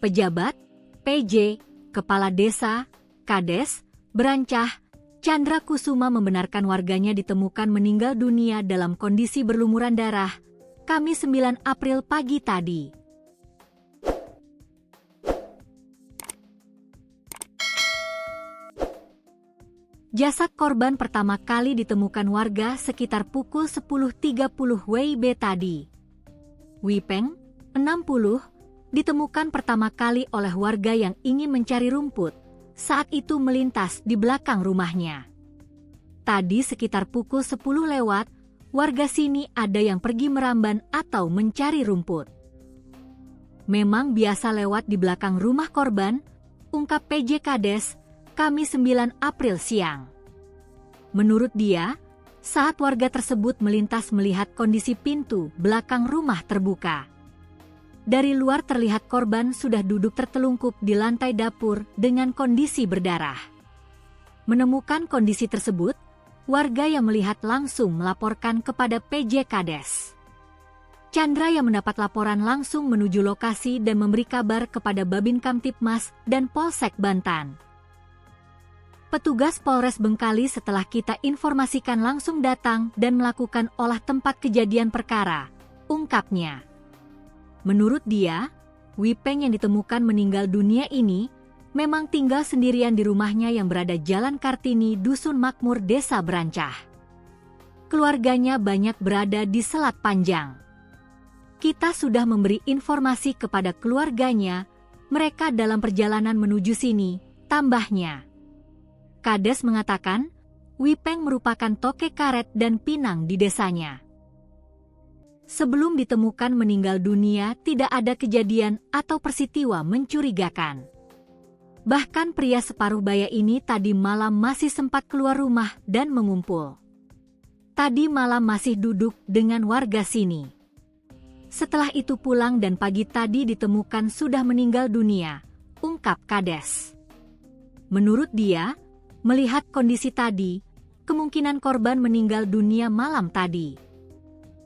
pejabat, PJ, kepala desa, kades, Brancah, Chandra Kusuma membenarkan warganya ditemukan meninggal dunia dalam kondisi berlumuran darah, Kamis 9 April pagi tadi. Jasad korban pertama kali ditemukan warga sekitar pukul 10.30 WIB tadi. Wipeng, 60, ditemukan pertama kali oleh warga yang ingin mencari rumput, saat itu melintas di belakang rumahnya. Tadi sekitar pukul 10 lewat, warga sini ada yang pergi meramban atau mencari rumput. Memang biasa lewat di belakang rumah korban, ungkap PJ Kades, Kamis 9 April siang. Menurut dia, saat warga tersebut melintas melihat kondisi pintu belakang rumah terbuka. Dari luar terlihat korban sudah duduk tertelungkup di lantai dapur dengan kondisi berdarah. Menemukan kondisi tersebut, warga yang melihat langsung melaporkan kepada PJ Kades. Chandra yang mendapat laporan langsung menuju lokasi dan memberi kabar kepada Babin Kamtipmas dan Polsek Bantan. Petugas Polres Bengkalis setelah kita informasikan langsung datang dan melakukan olah tempat kejadian perkara, ungkapnya. Menurut dia, Wipeng yang ditemukan meninggal dunia ini memang tinggal sendirian di rumahnya yang berada Jalan Kartini, Dusun Makmur, Desa Brancah. Keluarganya banyak berada di Selat Panjang. Kita sudah memberi informasi kepada keluarganya, mereka dalam perjalanan menuju sini, tambahnya. Kades mengatakan, Wipeng merupakan tokek karet dan pinang di desanya. Sebelum ditemukan meninggal dunia, tidak ada kejadian atau peristiwa mencurigakan. Bahkan pria separuh baya ini tadi malam masih sempat keluar rumah dan mengumpul. Tadi malam masih duduk dengan warga sini. Setelah itu pulang dan pagi tadi ditemukan sudah meninggal dunia, ungkap Kades. Menurut dia, melihat kondisi tadi, kemungkinan korban meninggal dunia malam tadi.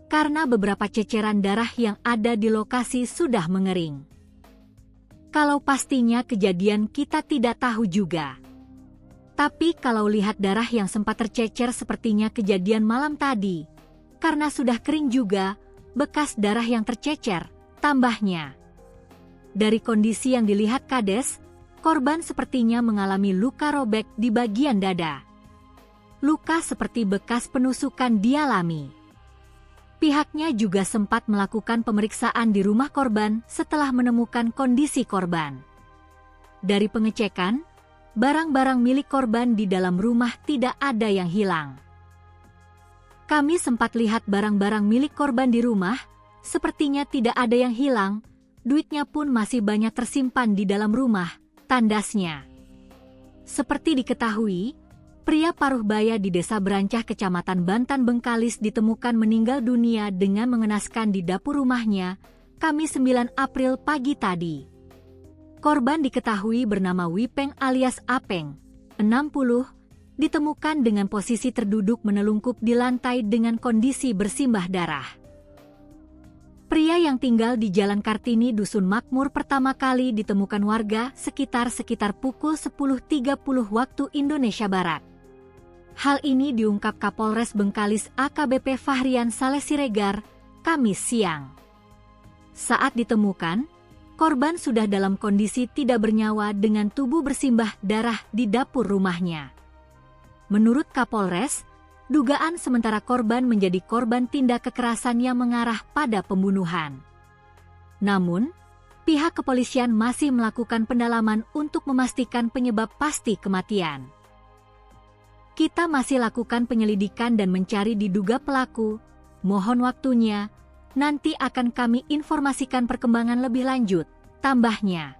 Karena beberapa ceceran darah yang ada di lokasi sudah mengering. Kalau pastinya kejadian kita tidak tahu juga. Tapi kalau lihat darah yang sempat tercecer sepertinya kejadian malam tadi, karena sudah kering juga, bekas darah yang tercecer, tambahnya. Dari kondisi yang dilihat Kades, korban sepertinya mengalami luka robek di bagian dada. Luka seperti bekas penusukan dialami. Pihaknya juga sempat melakukan pemeriksaan di rumah korban setelah menemukan kondisi korban. Dari pengecekan, barang-barang milik korban di dalam rumah tidak ada yang hilang. Kami sempat lihat barang-barang milik korban di rumah, sepertinya tidak ada yang hilang, duitnya pun masih banyak tersimpan di dalam rumah, tandasnya. Seperti diketahui, pria paruh baya di Desa Brancah Kecamatan Bantan Bengkalis ditemukan meninggal dunia dengan mengenaskan di dapur rumahnya, Kamis 9 April pagi tadi. Korban diketahui bernama Wipeng alias Apeng, 60, ditemukan dengan posisi terduduk menelungkup di lantai dengan kondisi bersimbah darah. Pria yang tinggal di Jalan Kartini Dusun Makmur pertama kali ditemukan warga sekitar pukul 10.30 waktu Indonesia Barat. Hal ini diungkap Kapolres Bengkalis AKBP Fahrian Saleh Siregar, Kamis siang. Saat ditemukan, korban sudah dalam kondisi tidak bernyawa dengan tubuh bersimbah darah di dapur rumahnya. Menurut Kapolres, dugaan sementara korban menjadi korban tindak kekerasan yang mengarah pada pembunuhan. Namun, pihak kepolisian masih melakukan pendalaman untuk memastikan penyebab pasti kematian. Kita masih lakukan penyelidikan dan mencari diduga pelaku. Mohon waktunya, nanti akan kami informasikan perkembangan lebih lanjut, tambahnya.